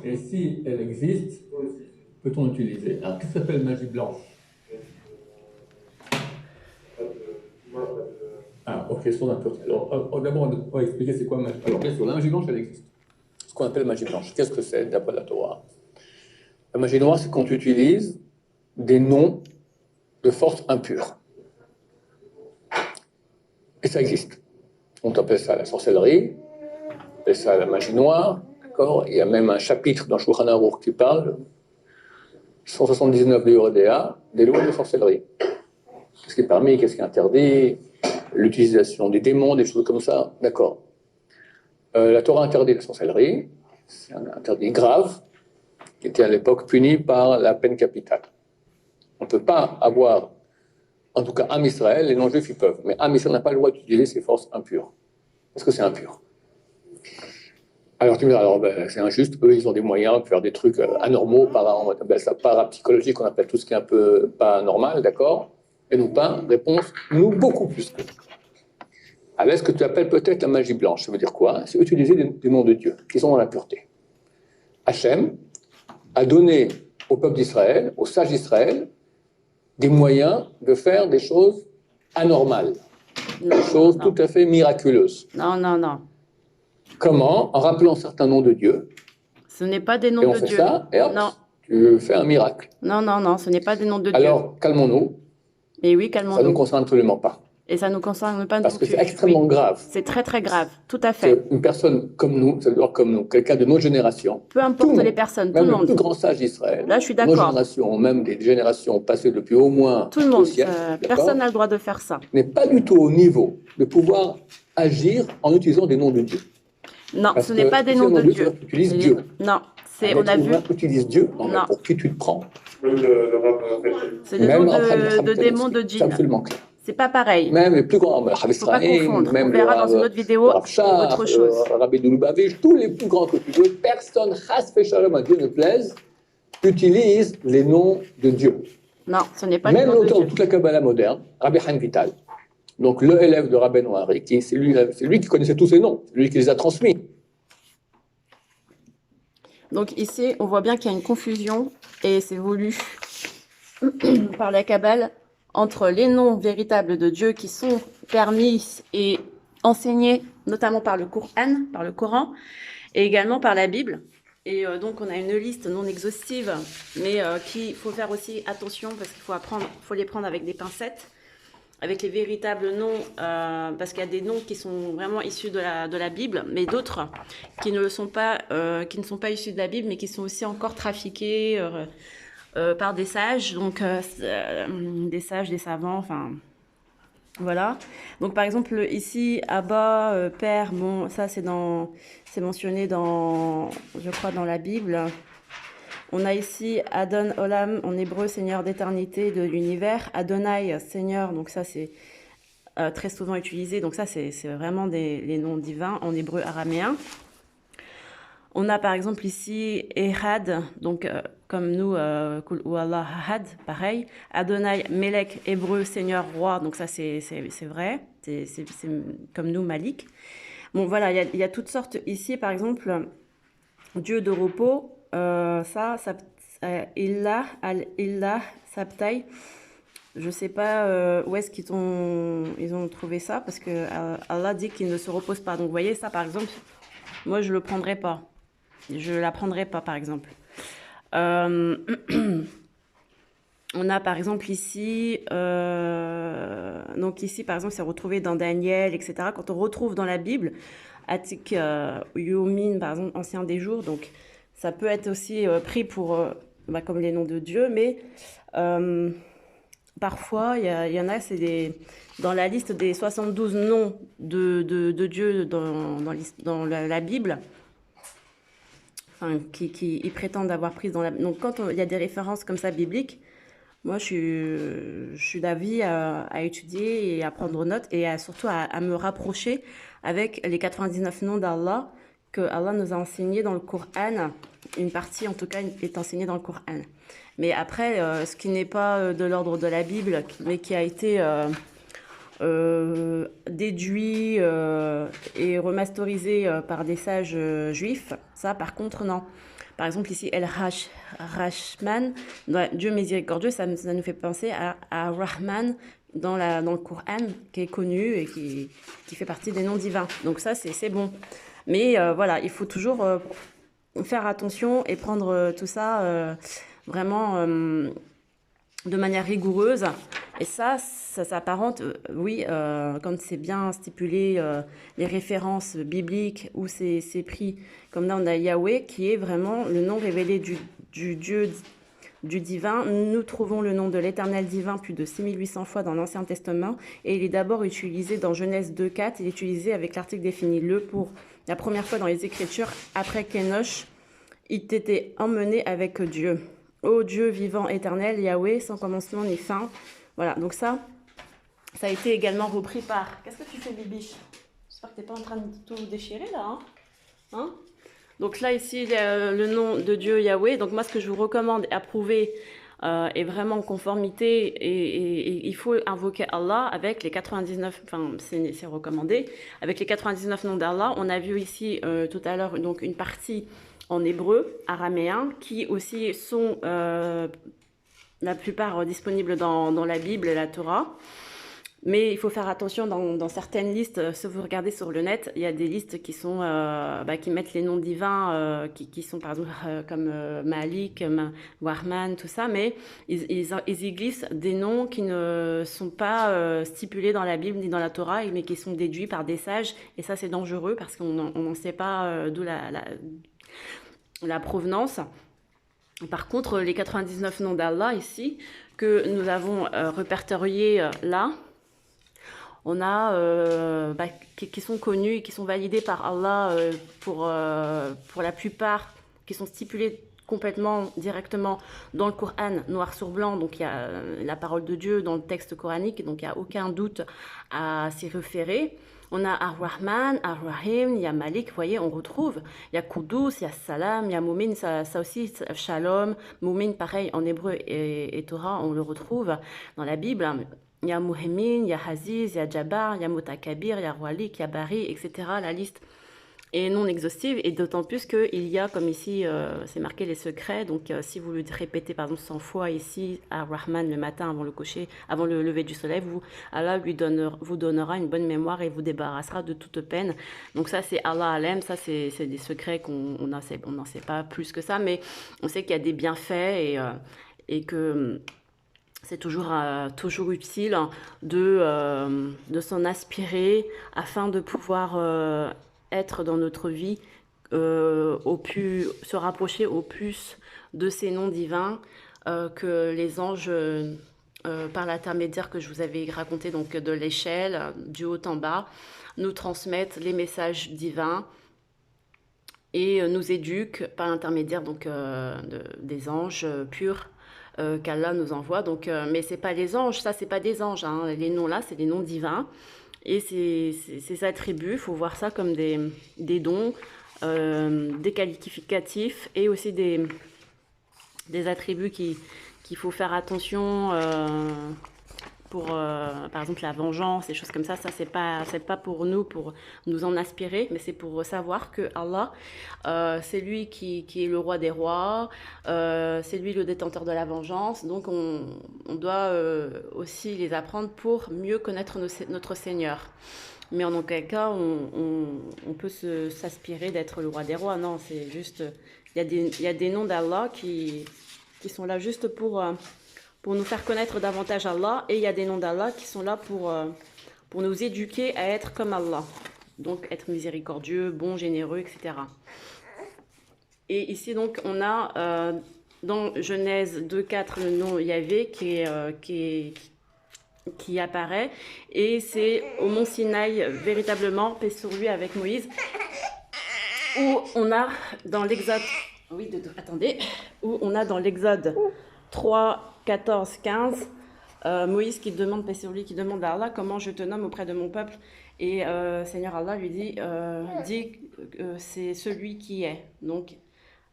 Et si elle existe, peut-on l'utiliser? Alors, qu'est-ce que ça s'appelle magie blanche? Ah, ok, son impureté. Alors, d'abord, on va expliquer c'est quoi magie. Alors, bien sûr, la magie blanche, elle existe. Ce qu'on appelle magie blanche. Qu'est-ce que c'est, d'après la Torah? La magie noire, c'est quand tu utilises des noms de forces impures. Et ça existe. On appelle ça la sorcellerie, on appelle ça la magie noire, d'accord? Il y a même un chapitre dans Shulchan Aruch qui parle, 179 de Yoredea, des lois de sorcellerie. Qu'est-ce qui est permis, qu'est-ce qui est interdit, l'utilisation des démons, des choses comme ça, d'accord. La Torah interdit la sorcellerie, c'est un interdit grave, qui était à l'époque puni par la peine capitale. On ne peut pas avoir, en tout cas, Am Israël, les non-juifs ils peuvent, mais Am Israël n'a pas le droit d'utiliser ces forces impures. Parce que c'est impur. Alors tu me dis, alors c'est injuste, eux ils ont des moyens de faire des trucs anormaux, on appelle ça parapsychologique, on appelle tout ce qui est un peu pas normal, d'accord? Et nous pas, réponse, nous beaucoup plus que. Avec ce que tu appelles peut-être la magie blanche, ça veut dire quoi? C'est utiliser des noms de Dieu qui sont dans la pureté. Hachem a donné au peuple d'Israël, aux sages d'Israël, des moyens de faire des choses anormales, des choses tout à fait miraculeuses. Non, non, non. Comment? En rappelant certains noms de Dieu. Ce n'est pas des noms Et on de fait Dieu. ça, et hop, Non. tu fais un miracle. Non, non, non, ce n'est pas des noms de Dieu. Alors, calmons-nous. Et oui, Ça ne nous calmons-nous. concerne absolument pas. Et ça ne nous concerne pas Parce non que plus. c'est extrêmement grave. C'est très, très grave. Tout à fait. Une personne comme nous, ça veut dire comme nous, quelqu'un de notre génération. Peu importe les personnes, tout même le le monde. plus grand sage d'Israël. Là, je suis Nos d'accord. générations, même des générations passées depuis au moins Tout le monde. siècles, Personne n'a le droit de faire ça. n'est pas du tout au niveau de pouvoir agir en utilisant des noms de Dieu. Non, Parce ce n'est pas des noms de Dieu. Tu utilises Dieu. Non, on a vu. Utilise Dieu. Non, Non. pour qui tu te prends? C'est des noms de démons de djinns. C'est absolument clair. C'est pas pareil. Même les plus grands, Faut pas confondre. On verra dans une autre vidéo autre chose. Rabbi de Lubavitch, tous les plus grands que tu veux, personne, chas shalom, à Dieu ne plaise, utilise les noms de Dieu. Non, ce n'est pas les même noms de l'auteur Dieu. de toute la Kabbalah moderne, Rabbi Chaim Vital, donc le élève de Rabbi Noari, c'est lui qui connaissait tous ces noms, c'est lui qui les a transmis. Donc ici, on voit bien qu'il y a une confusion et c'est voulu par la Kabbale entre les noms véritables de Dieu qui sont permis et enseignés notamment par le Coran, et également par la Bible. Et donc on a une liste non exhaustive, mais qu'il faut faire aussi attention parce qu'il faut les prendre avec des pincettes, avec les véritables noms, parce qu'il y a des noms qui sont vraiment issus de la Bible, mais d'autres qui ne sont pas issus de la Bible, mais qui sont aussi encore trafiqués par des sages, donc des sages, des savants, enfin voilà. Donc par exemple ici Abba, Père, bon ça c'est mentionné dans, je crois, dans la Bible. On a ici Adon Olam en hébreu, Seigneur d'éternité de l'univers. Adonai, Seigneur, donc ça c'est très souvent utilisé. Donc ça c'est vraiment les noms divins en hébreu araméen. On a par exemple ici Ehad, donc comme nous, Kul Hu Allah Ahad, pareil. Adonai, Melek, hébreu, Seigneur, Roi, donc ça c'est vrai. C'est comme nous, Malik. Bon voilà, il y a toutes sortes ici, par exemple, Dieu de repos. Illah, Al-Illah, Sabtai. Je sais pas où est-ce qu'ils ont trouvé ça, parce que Allah dit qu'il ne se repose pas. Donc vous voyez ça par exemple, moi je le prendrais pas. Je la prendrais pas par exemple. On a par exemple ici, donc ici par exemple c'est retrouvé dans Daniel, etc. Quand on retrouve dans la Bible, Atik Yumin par exemple, ancien des jours, donc ça peut être aussi pris pour, comme les noms de Dieu, mais parfois, il y en a, c'est dans la liste des 72 noms de Dieu dans la Bible, enfin, qui ils prétendent avoir pris dans la... Donc quand il y a des références comme ça bibliques, moi je suis d'avis à étudier et à prendre note et surtout à me rapprocher avec les 99 noms d'Allah que Allah nous a enseignés dans le Coran. Une partie en tout cas est enseignée dans le Coran. Mais après, ce qui n'est pas de l'ordre de la Bible, mais qui a été déduit et remasterisé par des sages juifs. Ça, par contre, non. Par exemple, ici, Rachman, Dieu miséricordieux, ça nous fait penser à Rahman dans le Coran, qui est connu et qui fait partie des noms divins. Donc ça, c'est bon. Mais voilà, il faut toujours faire attention et prendre tout ça vraiment de manière rigoureuse. Et ça s'apparente, oui, quand c'est bien stipulé, les références bibliques où c'est pris, comme là on a Yahweh, qui est vraiment le nom révélé du Dieu du divin. Nous trouvons le nom de l'éternel divin plus de 6800 fois dans l'Ancien Testament, et il est d'abord utilisé dans Genèse 2,4, il est utilisé avec l'article défini le pour la première fois dans les Écritures, après qu'Enoch ait été emmené avec Dieu. Ô Dieu vivant éternel, Yahweh, sans commencement ni fin. Voilà, donc ça a été également repris par... Qu'est-ce que tu fais, Bibiche? J'espère que tu n'es pas en train de tout déchirer, là. Hein? Donc là, ici, il y a le nom de Dieu, Yahweh. Donc moi, ce que je vous recommande, approuver, est vraiment en conformité. Et il faut invoquer Allah avec les 99... Enfin, c'est recommandé. Avec les 99 noms d'Allah. On a vu ici, tout à l'heure, donc une partie en hébreu, araméen, qui aussi sont... la plupart disponibles dans la Bible et la Torah. Mais il faut faire attention dans certaines listes. Si vous regardez sur le net, il y a des listes qui sont qui mettent les noms divins qui sont par exemple comme Malik, Warman, tout ça, mais ils y glissent des noms qui ne sont pas stipulés dans la Bible ni dans la Torah, mais qui sont déduits par des sages. Et ça, c'est dangereux parce qu'on n'en sait pas d'où la provenance. Par contre, les 99 noms d'Allah ici, que nous avons répertoriés là, on a qui sont connus et qui sont validés par Allah pour la plupart, qui sont stipulés complètement directement dans le Coran, noir sur blanc. Donc il y a la parole de Dieu dans le texte coranique, donc il n'y a aucun doute à s'y référer. On a Ar-Rahman, Ar-Rahim, il y a Malik, vous voyez, on retrouve. Il y a Kudus, il y a Salam, il y a Moumin, ça aussi, Shalom. Moumin, pareil, en hébreu et Torah, on le retrouve dans la Bible. Il y a Muhaimin, il y a Aziz, il y a Jabbar, il y a Mutakabir, il y a Walik, il y a Bari, etc. La liste est non exhaustive, et d'autant plus qu'il y a, comme ici, c'est marqué les secrets. Donc, si vous le répétez, par exemple, 100 fois ici, à Rahman le matin avant le lever du soleil, Allah vous donnera une bonne mémoire et vous débarrassera de toute peine. Donc, ça, c'est Allah Alem. Ça, c'est des secrets qu'on n'en sait pas plus que ça, mais on sait qu'il y a des bienfaits et que c'est toujours utile de s'en aspirer afin de pouvoir être dans notre vie se rapprocher au plus de ces noms divins que les anges, par l'intermédiaire que je vous avais raconté, donc de l'échelle, du haut en bas, nous transmettent les messages divins et nous éduquent par l'intermédiaire donc des anges purs qu'Allah nous envoie. Donc, mais c'est pas les anges, ça c'est pas des anges, hein. Les noms là, c'est des noms divins. Et ces attributs, il faut voir ça comme des dons, des qualificatifs et aussi des attributs qu'il faut faire attention pour, par exemple, la vengeance, des choses comme ça. Ça, c'est pas pour nous en aspirer, mais c'est pour savoir que Allah, c'est lui qui est le roi des rois, c'est lui le détenteur de la vengeance. Donc, on doit aussi les apprendre pour mieux connaître notre Seigneur. Mais en aucun cas, on peut s'aspirer d'être le roi des rois. Non, c'est juste... Il y a des noms d'Allah qui sont là juste pour nous faire connaître davantage Allah, et il y a des noms d'Allah qui sont là pour nous éduquer à être comme Allah. Donc, être miséricordieux, bon, généreux, etc. Et ici, donc, on a dans Genèse 2,4 le nom Yahvé qui apparaît, et c'est au mont Sinaï, véritablement, paix sur lui, avec Moïse, où on a dans l'Exode, où on a dans l'Exode 3, 14, 15, Moïse qui demande, paix sur lui, qui demande à Allah comment je te nomme auprès de mon peuple, et Seigneur Allah lui dit c'est celui qui est. Donc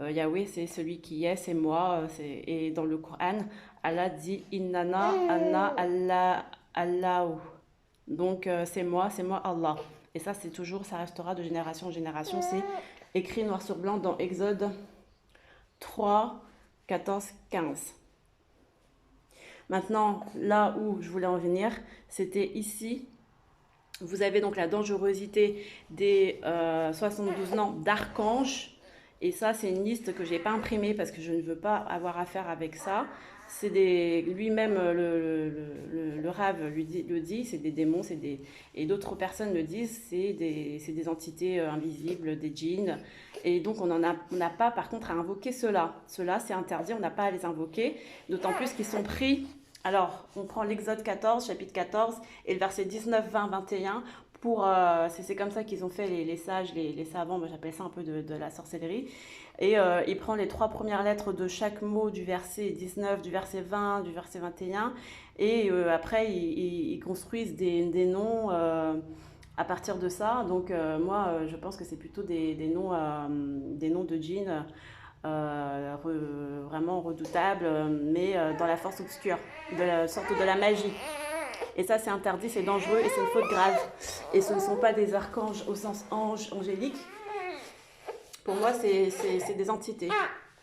Yahweh, c'est celui qui est, c'est moi. Et dans le Coran, Allah dit Innana Anna Allah Allahu. Donc c'est moi Allah. Et ça, c'est toujours, ça restera de génération en génération. C'est écrit noir sur blanc dans Exode 3, 14, 15. Maintenant, là où je voulais en venir, c'était ici. Vous avez donc la dangerosité des 72 noms d'archanges. Et ça, c'est une liste que je n'ai pas imprimée parce que je ne veux pas avoir affaire avec ça. C'est lui-même, le Rav le dit, c'est des démons, et d'autres personnes le disent, c'est des entités invisibles, des djinns. Et donc, on n'a pas, par contre, à invoquer cela. Cela, c'est interdit, on n'a pas à les invoquer, d'autant plus qu'ils sont pris. Alors, on prend l'Exode 14, chapitre 14, et le verset 19, 20, 21. C'est comme ça qu'ils ont fait les sages, les savants, moi j'appelle ça un peu de la sorcellerie. Et il prend les 3 premières lettres de chaque mot du verset 19, du verset 20, du verset 21. Et après, ils construisent des noms à partir de ça. Donc moi, je pense que c'est plutôt des noms de djinns vraiment redoutables, mais dans la force obscure, de la sorte de la magie. Et ça, c'est interdit, c'est dangereux et c'est une faute grave. Et ce ne sont pas des archanges au sens ange, angélique. Pour moi, c'est des entités.